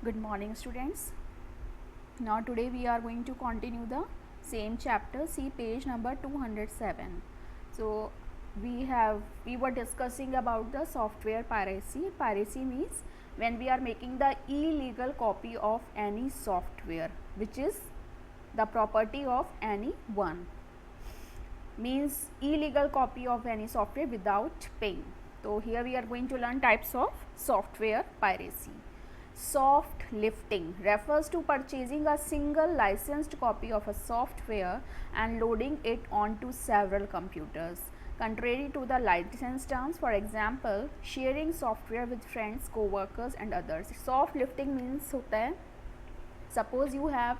Good morning, students. Now today we are going to continue the same chapter. See page number 207. So we were discussing about the software piracy. Piracy means when we are making the illegal copy of any software which is the property of anyone, means illegal copy of any software without paying. So here we are going to learn types of software piracy. Soft lifting refers to purchasing a single licensed copy of a software and loading it onto several computers. Contrary to the license terms, for example, sharing software with friends, co-workers and others. Soft lifting means होता है, suppose you have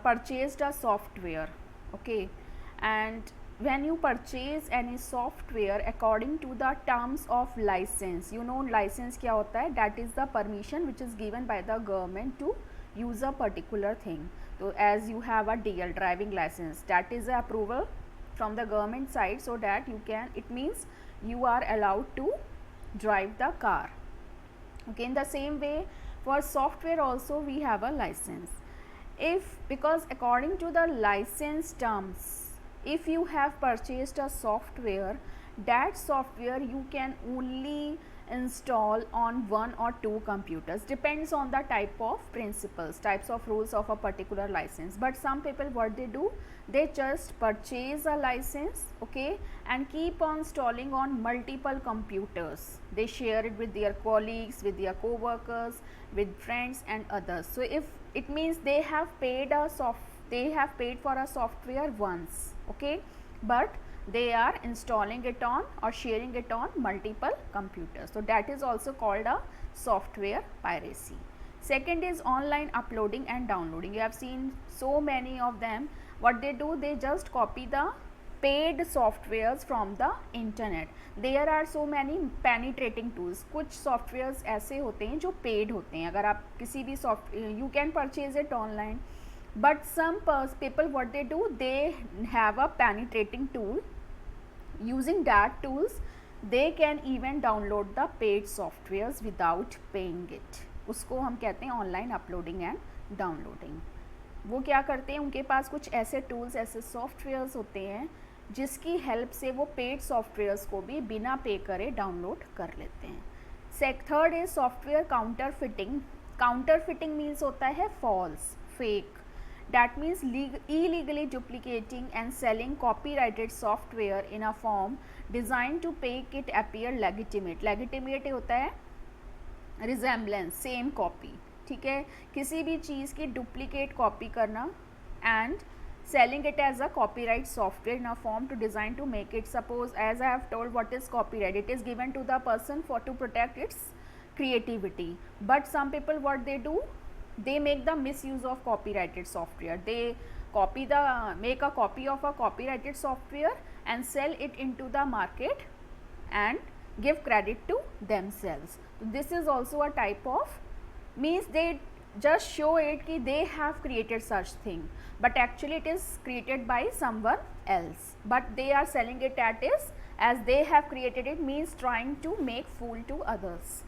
purchased a software, okay, and when you purchase any software according to the terms of license, you know license क्या होता है, that is the permission which is given by the government to use a particular thing. So as you have a DL driving license, that is a approval from the government side, so that you can, it means you are allowed to drive the car. Okay, in the same way for software also we have a license. If, because according to the license terms, if you have purchased a software, that software you can only install on one or two computers, depends on the type of principles, types of rules of a particular license. But some people, what they do, they just purchase a license, okay, and keep on installing on multiple computers. They share it with their colleagues, with their co-workers, with friends and others. So if it means they have paid for a software once, okay, but they are installing it on or sharing it on multiple computers. So that is also called a software piracy. Second is online uploading and downloading. You have seen so many of them. What they do, they just copy the paid softwares from the internet. There are so many penetrating tools. कुछ softwares ऐसे होते हैं जो paid होते हैं. अगर आप किसी भी you can purchase it online, but some people, what they do, they have a penetrating tool. Using that tools, they can even download the paid softwares without paying it. उसको हम कहते हैं ऑनलाइन अपलोडिंग एंड डाउनलोडिंग. वो क्या करते हैं, उनके पास कुछ ऐसे टूल्स, ऐसे सॉफ्टवेयर्स होते हैं जिसकी हेल्प से वो पेड सॉफ्टवेयर्स को भी बिना पे करे डाउनलोड कर लेते हैं. Third is software counterfeiting. Counterfeiting means होता है false, fake. That means illegally duplicating and selling copyrighted software in a form designed to make it appear legitimate. Legitimate होता है resemblance, same copy. ठीक है, किसी भी चीज़ की duplicate copy करना and selling it as a copyright software in a form to design to make it. Suppose, as I have told, what is copyright? It is given to the person for to protect its creativity. But some people, what they do, they make the misuse of copyrighted software. They make a copy of a copyrighted software and sell it into the market and give credit to themselves. So this is also a type of, means they just show it कि they have created such thing, but actually it is created by someone else, but they are selling it as they have created it, means trying to make fool to others.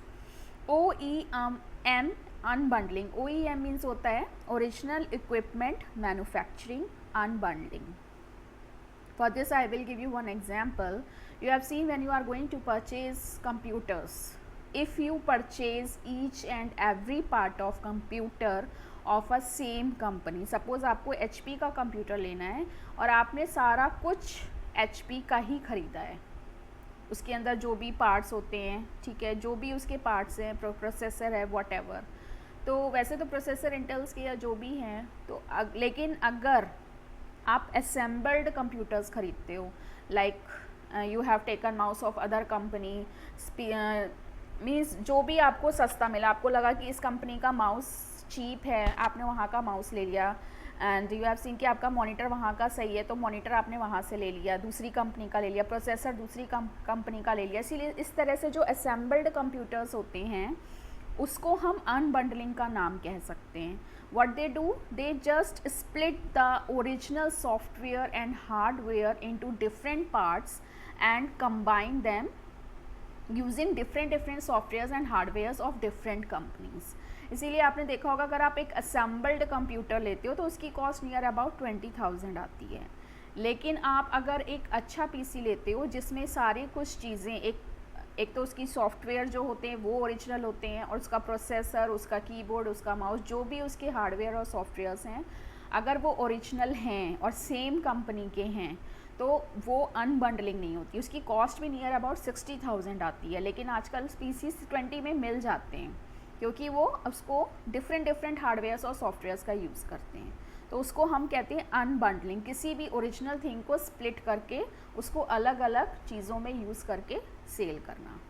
OEM unbundling. OEM means होता है original equipment manufacturing unbundling. For this I will give you one example. You have seen when you are going to purchase computers, if you purchase each and every part of computer of a same company, suppose आपको HP का computer लेना है और आपने सारा कुछ HP का ही खरीदा है, उसके अंदर जो भी पार्ट्स होते हैं, ठीक है, जो भी उसके पार्ट्स हैं, प्रोसेसर है, व्हाटएवर, तो वैसे तो प्रोसेसर इंटेल्स के या जो भी हैं, तो लेकिन अगर आप असेंबल्ड कंप्यूटर्स खरीदते हो, like you have taken mouse of other company, means जो भी आपको सस्ता मिला, आपको लगा कि इस कंपनी का माउस चीप है, आपने वहाँ का माउस ले लिया, एंड यू हैव सीन कि आपका मॉनिटर वहाँ का सही है, तो मॉनिटर आपने वहाँ से ले लिया, दूसरी कंपनी का ले लिया, प्रोसेसर दूसरी कंपनी का ले लिया. इसीलिए इस तरह से जो असेंबल्ड कंप्यूटर्स होते हैं उसको हम अनबंडलिंग का नाम कह सकते हैं. What they do, they just split the original software and hardware into different parts and combine them using different softwares and hardwares of different companies. इसीलिए आपने देखा होगा अगर आप एक असेंबल्ड कंप्यूटर लेते हो तो उसकी कॉस्ट नियर अबाउट 20,000 आती है, लेकिन आप अगर एक अच्छा पीसी लेते हो जिसमें सारी कुछ चीज़ें एक तो उसकी सॉफ्टवेयर जो होते हैं वो ओरिजिनल होते हैं, और उसका प्रोसेसर, उसका कीबोर्ड, उसका माउस, जो भी उसके हार्डवेयर और सॉफ्टवेयर्स हैं, अगर वो ओरिजिनल हैं और सेम कंपनी के हैं तो वो अनबंडलिंग नहीं होती, उसकी कॉस्ट भी नियर अबाउट 60,000 आती है। लेकिन आजकल पीसी 20 में मिल जाते हैं क्योंकि वो उसको डिफरेंट हार्डवेयर्स और सॉफ्टवेयर्स का यूज़ करते हैं, तो उसको हम कहते हैं अनबंडलिंग, किसी भी ओरिजिनल थिंग को स्प्लिट करके उसको अलग अलग चीज़ों में यूज़ करके सेल करना।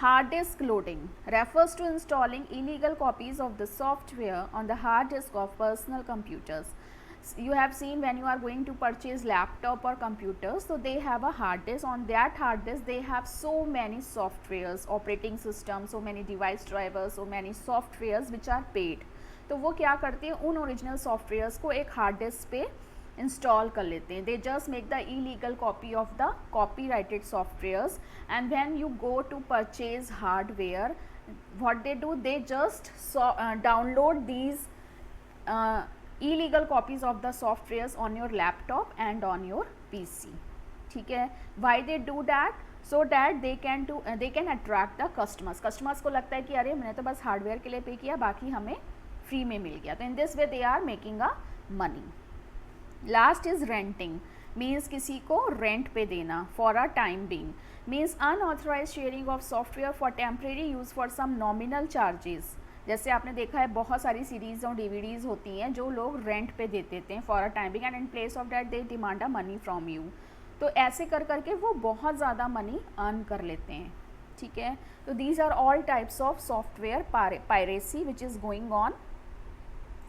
Hard disk loading refers to installing illegal copies of the software on the hard disk of personal computers. You have seen when you are going to purchase laptop or computers, so they have a hard disk. On that hard disk they have so many softwares, operating systems, so many device drivers, so many softwares which are paid. तो वो क्या करते हैं, उन original softwares को एक hard disk पे install कर लेते हैं। They just make the illegal copy of the copyrighted softwares, and when you go to purchase hardware, what they do, they just download these illegal copies of the softwares on your laptop and on your PC. ठीक है, why they do that? So that they can attract the customers को लगता है कि अरे मैंने तो बस हार्डवेयर के लिए पे किया, बाकी हमें फ्री में मिल गया, तो in this way they are making a money. Last is renting, means किसी को रेंट पे देना for a time being, means unauthorise sharing of software for temporary use for some nominal charges. जैसे आपने देखा है बहुत सारी सीरीज और डीवीडीज होती हैं जो लोग रेंट पे दे देते हैं for a time being, and in place of that they demand a money from you. तो ऐसे कर करके वो बहुत ज़्यादा मनी अर्न कर लेते हैं। ठीक है, तो these are all types of software piracy which is going on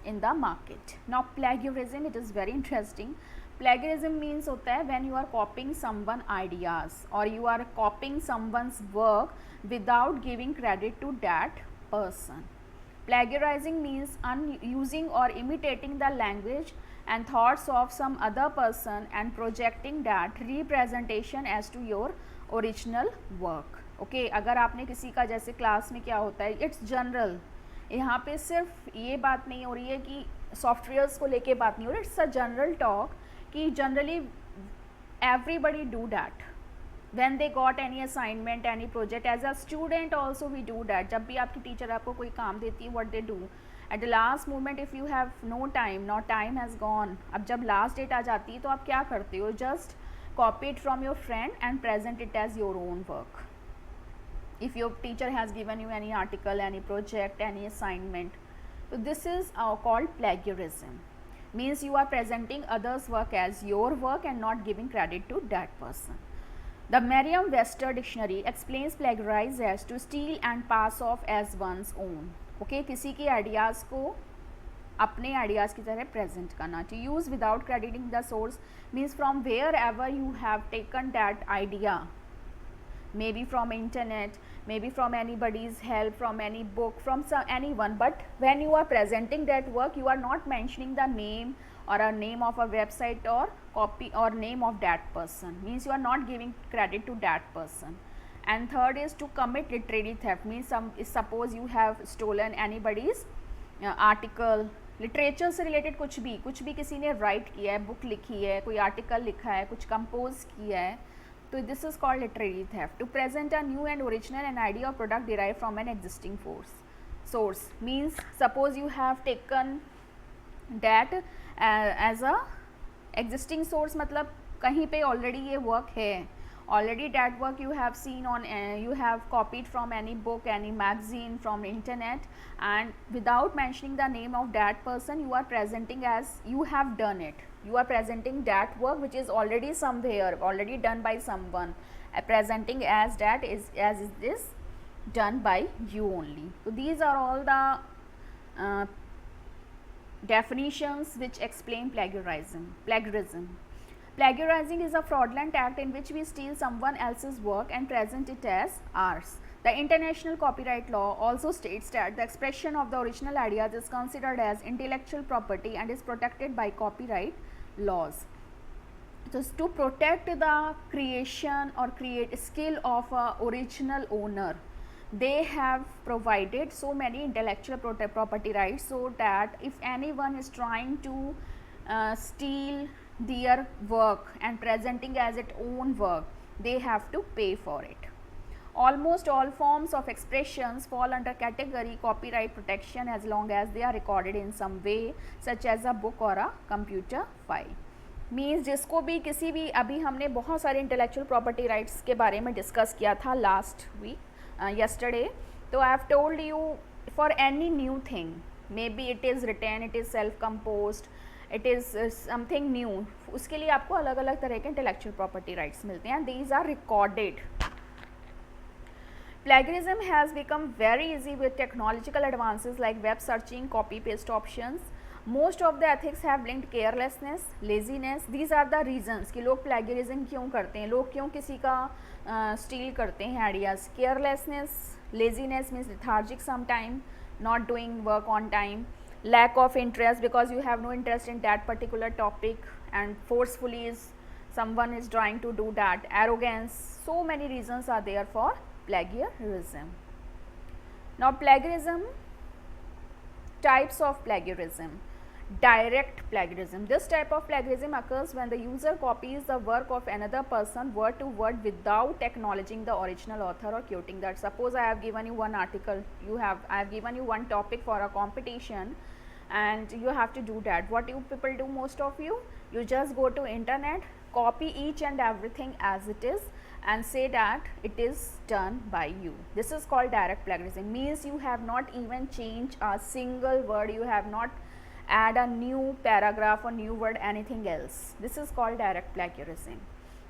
in the market. Now plagiarism, it is very interesting. Plagiarism means होता है when you are copying someone ideas or you are copying someone's work without giving credit to that person. Plagiarizing means using or imitating the language and thoughts of some other person and projecting that representation as to your original work. Okay, अगर आपने किसी का, जैसे class में क्या होता है, it's general, यहाँ पे सिर्फ ये बात नहीं हो रही है कि सॉफ्टवेयर्स को लेके बात नहीं हो रही, इट्स अ जनरल टॉक कि generally everybody do that when they got any assignment, any project, as a student also we do that. जब भी आपकी टीचर आपको कोई काम देती है, what they do at the last moment, if you have no time has gone, अब जब लास्ट डेट आ जाती है तो आप क्या करते हो, just copy it from your friend and present it as your own work. If your teacher has given you any article, any project, any assignment, so this is called plagiarism, means you are presenting others work as your work and not giving credit to that person. The Merriam-Webster dictionary explains plagiarize as to steal and pass off as one's own. Okay, किसी की ideas को अपने ideas की तरह present करना। To use without crediting the source means from wherever you have taken that idea, maybe from internet, maybe from anybody's help, from any book, from anyone, but when you are presenting that work, you are not mentioning the name or a name of a website or copy or name of that person, means you are not giving credit to that person. And third is to commit literary theft, means suppose you have stolen anybody's article, literature से related कुछ भी किसी ने right किया है, book लिखी है, कोई आर्टिकल लिखा है, कुछ कंपोज किया है, तो this is called literary theft. To present a new and original an idea or product derived from an existing source, means suppose you have taken that as a existing source, मतलब कहीं पे already ये work है, already that work you have seen on you have copied from any book, any magazine, from internet, and without mentioning the name of that person, you are presenting as you have done it. You are presenting that work which is already somewhere, already done by someone, presenting as that is this done by you only. So these are all the definitions which explain plagiarism. Plagiarizing is a fraudulent act in which we steal someone else's work and present it as ours. The international copyright law also states that the expression of the original ideas is considered as intellectual property and is protected by copyright laws. just to protect the creation or create skill of a original owner, they have provided so many intellectual property rights, so that if anyone is trying to steal their work and presenting as its own work, they have to pay for it. Almost all forms of expressions fall under category copyright protection as long as they are recorded in some way, such as a book or a computer file. Means जिसको भी किसी भी, अभी हमने बहुत सारे intellectual property rights के बारे में डिस्कस किया था लास्ट वीक यस्टरडे. तो I have told you for any new thing, maybe it is written, it is self composed, it is something new, उसके लिए आपको अलग अलग तरह के इंटेलेक्चुअल प्रॉपर्टी राइट्स मिलते हैं. These are recorded. Plagiarism has become very easy with technological advances like web searching, copy paste options. Most of the ethics have linked carelessness, laziness. These are the reasons कि लोग plagiarism क्यों करते हैं, लोग क्यों किसी का steal करते हैं ideas. Carelessness, laziness means lethargic sometime, not doing work on time. Lack of interest because you have no interest in that particular topic and forcefully someone is trying to do that. Arrogance. So many reasons are there for plagiarism. Now plagiarism, types of plagiarism. Direct plagiarism. This type of plagiarism occurs when the user copies the work of another person word to word without acknowledging the original author or quoting that. Suppose I have given you one article, I have given you one topic for a competition and you have to do that. What you people do, most of you just go to internet, copy each and everything as it is and say that it is done by you. This is called direct plagiarism. Means you have not even changed a single word, you have not add a new paragraph or new word, anything else. This is called direct plagiarism.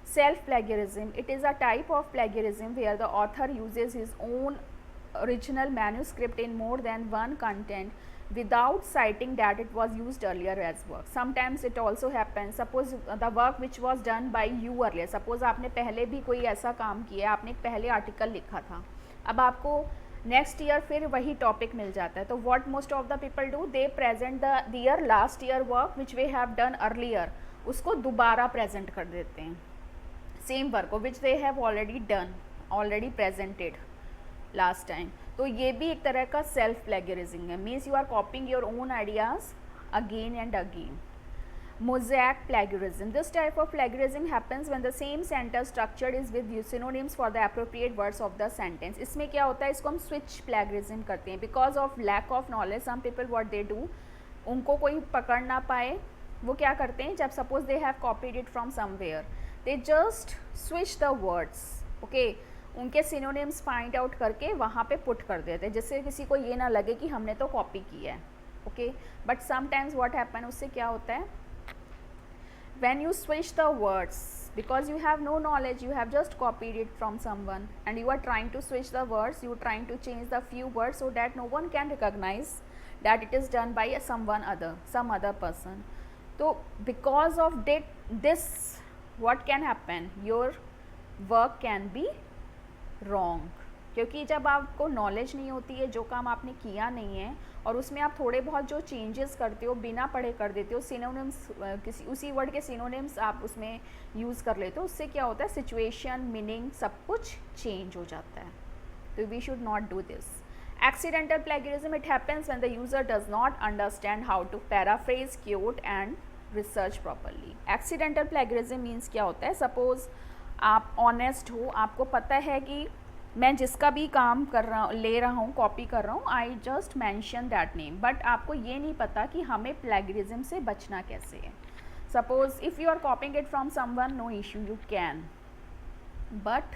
Self plagiarism, it is a type of plagiarism where the author uses his own original manuscript in more than one content without citing that it was used earlier as work. Sometimes it also happens, suppose the work which was done by you earlier, suppose आपने पहले भी कोई ऐसा काम किया, आपने पहले article लिखा था, अब आपको नेक्स्ट ईयर फिर वही टॉपिक मिल जाता है, तो what most of the people do, they present their last year work which we have done earlier, उसको दोबारा प्रेजेंट कर देते हैं, सेम वर्क को which they have already done, already presented last time. तो ये भी एक तरह का सेल्फ प्लेगरिज्म है. Means you are copying your own ideas again and again. Mosaic plagiarism. This type of plagiarism happens when the same sentence structure is with synonyms for the appropriate words of the sentence. इसमें क्या होता है, इसको हम switch plagiarism करते हैं. Because of lack of knowledge, some people what they do, उनको कोई पकड़ ना पाए, वो क्या करते हैं, जब suppose they have copied it from somewhere, they just switch the words. Okay, उनके synonyms find out करके वहाँ पे put कर देते हैं, जिससे किसी को ये ना लगे कि हमने तो copy किया है. Okay, but sometimes what happen, उससे क्या होता है, when you switch the words, because you have no knowledge, you have just copied it from someone and you are trying to switch the words, you are trying to change the few words so that no one can recognize that it is done by some other person. So because of this, what can happen, your work can be wrong. क्योंकि जब आपको knowledge नहीं होती है, जो काम आपने किया नहीं है और उसमें आप थोड़े बहुत जो चेंजेस करते हो, बिना पढ़े कर देते हो, सिनोनिम्स किसी उसी वर्ड के सिनोनिम्स आप उसमें यूज़ कर लेते हो, उससे क्या होता है, सिचुएशन, मीनिंग सब कुछ चेंज हो जाता है. तो we should not do this. Accidental plagiarism, it happens when the user does not understand how to paraphrase, quote and research properly. Accidental plagiarism means क्या होता है, सपोज आप ऑनेस्ट हो, आपको पता है कि मैं जिसका भी काम कर रहा हूँ, ले रहा हूँ, कॉपी कर रहा हूँ, I just mention that name, but आपको ये नहीं पता कि हमें प्लेगरिज्म से बचना कैसे है. Suppose if you are copying it from someone, no issue, you can, but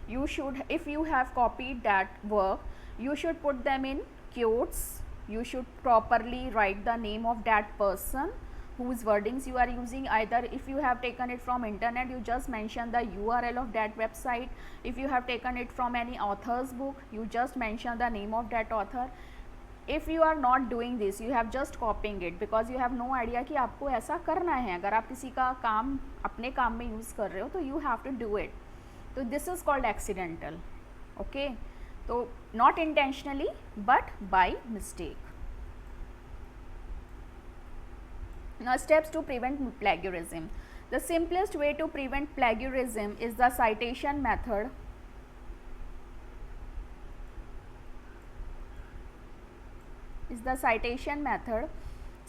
you should, if you have copied that work, you should put them in quotes, you should properly write the name of that person whose wordings you are using. Either if you have taken it from internet, you just mention the URL of that website. If you have taken it from any author's book, you just mention the name of that author. If you are not doing this, you have just copying it because you have no idea कि आपको ऐसा करना है. अगर आप किसी का काम अपने काम में यूज़ कर रहे हो तो you have to do it. तो this is called accidental. Okay, तो not intentionally but by mistake. Now steps to prevent plagiarism. The simplest way to prevent plagiarism is the citation method.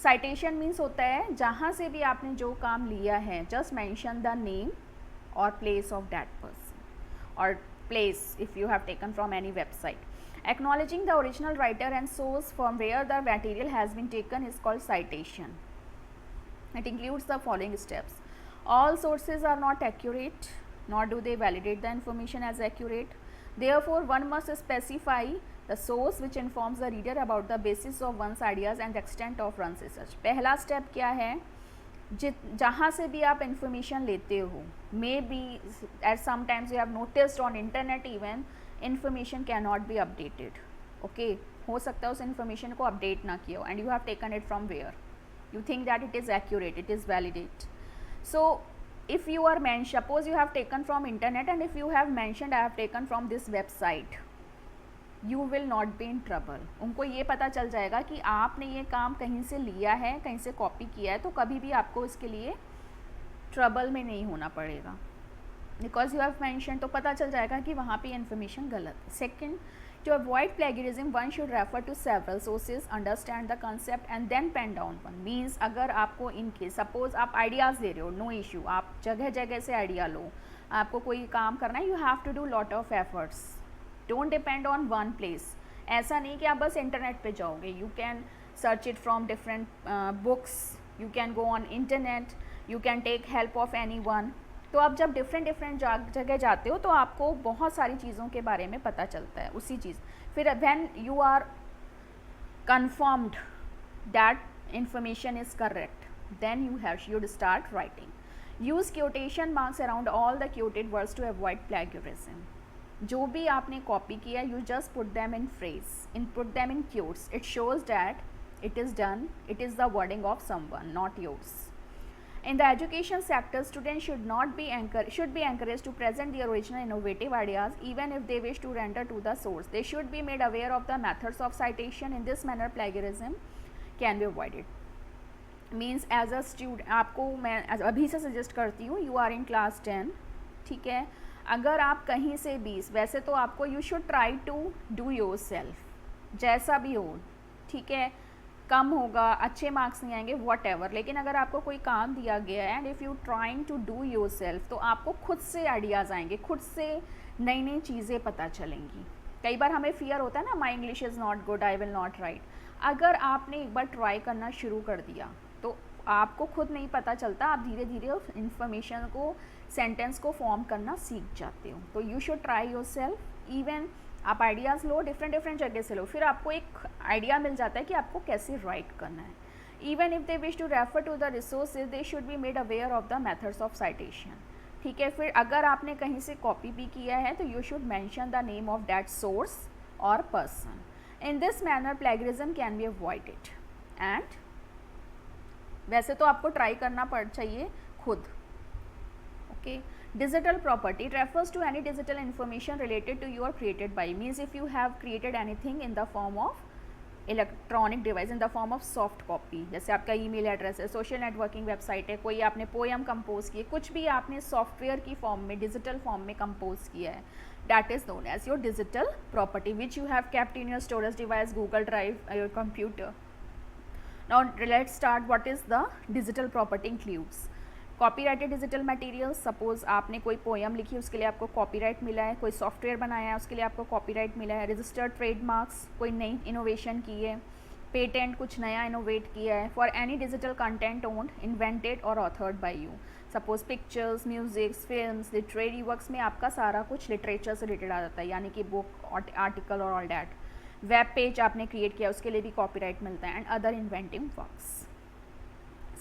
Citation means होता है जहाँ से भी आपने जो काम लिया है, just mention the name or place of that person or place if you have taken from any website. Acknowledging the original writer and source from where the material has been taken is called citation. It includes the following steps. All sources are not accurate, nor do they validate the information as accurate. Therefore, one must specify the source which informs the reader about the basis of one's ideas and the extent of one's research. पहला step क्या है, जहाँ से भी आप information लेते हो, maybe at some times you have noticed on internet even information can not be updated. Okay, हो सकता है उस इंफॉर्मेशन को अपडेट ना किया हो and you have taken it from where, you think that it is accurate, it is validate. So if you are suppose you have taken from internet and if you have mentioned I have taken from this website, you will not be in trouble. उनको ये पता चल जाएगा कि आपने ये काम कहीं से लिया है, कहीं से कॉपी किया है, तो कभी भी आपको इसके लिए ट्रबल में नहीं होना पड़ेगा, बिकॉज यू हैव मेंशन. तो पता चल जाएगा कि वहाँ पे इन्फॉर्मेशन गलत है. Second, to avoid plagiarism one should refer to several sources, understand the concept and then pen down one. means अगर आपको इनके सपोज आप आइडियाज़ दे रहे हो, नो इशू, आप जगह जगह से आइडिया लो, आपको कोई काम करना है, you have to do lot of efforts, don't depend on one place. ऐसा नहीं कि आप बस इंटरनेट पे जाओगे, you can search it from different books, you can go on internet, you can take help of any one. तो आप जब डिफरेंट जगह जाते हो तो आपको बहुत सारी चीज़ों के बारे में पता चलता है उसी चीज़. फिर when you are confirmed that information is correct, then you should start writing. Use quotation marks around all the quoted words to avoid plagiarism. जो भी आपने कॉपी किया, you just put them in phrase, put them in quotes. It shows that it is done, it is the wording of someone, not yours. In the education sector, students should be encouraged to present their original innovative ideas even if they wish to render to the source. They should be made aware of the methods of citation. In this manner, plagiarism can be avoided. Means as a student, आपको मैं अभी से suggest करती हूँ, you are in class 10, ठीक है. अगर आप कहीं से भी, वैसे तो आपको you should try to do yourself, जैसा भी हो, ठीक है. कम होगा, अच्छे मार्क्स नहीं आएंगे, वॉट एवर, लेकिन अगर आपको कोई काम दिया गया है and if you trying to do yourself, तो आपको खुद से आइडियाज़ आएंगे, खुद से नई नई चीज़ें पता चलेंगी. कई बार हमें फियर होता है ना, my English is not good, I will not right. अगर आपने एक बार ट्राई करना शुरू कर दिया तो आपको खुद नहीं पता चलता, आप धीरे धीरे उस इंफॉर्मेशन को, सेंटेंस को फॉर्म करना सीख जाते हो. तो you should try your self. Even आप आइडियाज़ लो, डिफरेंट जगह से लो, फिर आपको एक आइडिया मिल जाता है कि आपको कैसे राइट करना है. Even if they wish to refer to the resources, they should be made aware of the methods of citation. ठीक है. फिर अगर आपने कहीं से कॉपी भी किया है तो you should mention the name of that source और person. In this manner plagiarism can be avoided. And वैसे तो आपको ट्राई करना चाहिए खुद. Okay. Digital property, it refers to any digital information related to you or created by. Means if you have created anything in the form of electronic device, in the form of soft copy, जैसे आपका email address है, social networking website है, कोई आपने poem compose की है, कुछ भी आपने सॉफ्टवेयर की फॉर्म में, डिजिटल फॉर्म में कंपोज किया है, that is known as your digital property which you have kept in your storage device, Google Drive, your computer. Now let's start. What is the digital property includes? Copyrighted digital material, suppose आपने कोई poem लिखी, उसके लिए आपको copyright मिला है. कोई software बनाया है, उसके लिए आपको कॉपीराइट मिला है. रजिस्टर्ड ट्रेडमार्क्स, कोई नई इनोवेशन की है. पेटेंट, कुछ नया इनोवेट किया है. For any digital content owned, invented और authored by you. Suppose pictures, musics, films, literary works में आपका सारा कुछ लिटरेचर से रिलेटेड आ जाता है, यानी कि बुक, आर्टिकल और ऑल डैट. वेब पेज आपने क्रिएट किया, उसके लिए भी कॉपीराइट मिलता है. And other inventive works.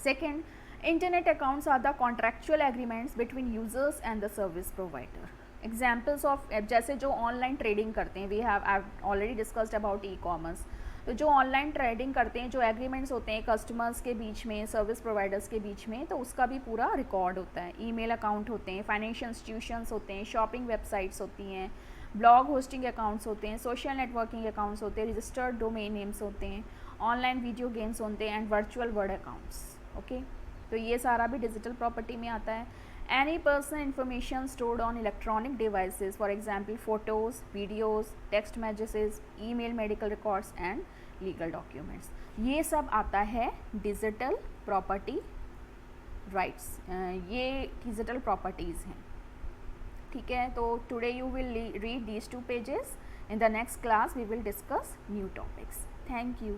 Second, Internet accounts are the contractual agreements between users and the service provider. Examples of, जैसे जो ऑनलाइन ट्रेडिंग करते हैं, we have already discussed about e-commerce. तो जो ऑनलाइन ट्रेडिंग करते हैं, जो एग्रीमेंट्स होते हैं कस्टमर्स के बीच में, सर्विस प्रोवाइडर्स के बीच में, तो उसका भी पूरा रिकॉर्ड होता है. ईमेल अकाउंट होते हैं, फाइनेंशियल इंस्टीट्यूशंस होते हैं, शॉपिंग वेबसाइट्स होती हैं, ब्लॉग होस्टिंग अकाउंट्स होते हैं, सोशल नेटवर्किंग अकाउंट्स होते हैं, रजिस्टर्ड डोमेन नेम्स होते हैं, ऑनलाइन वीडियो गेम्स होते हैं, and virtual word accounts. Okay. तो ये सारा भी डिजिटल प्रॉपर्टी में आता है. Any personal information stored on electronic devices, for example photos, videos, text messages, email, medical records and legal documents, ये सब आता है डिजिटल प्रॉपर्टी राइट्स. ये डिजिटल प्रॉपर्टीज़ हैं. ठीक है, तो today you will read these 2 pages. In the next class we will discuss new topics. Thank you.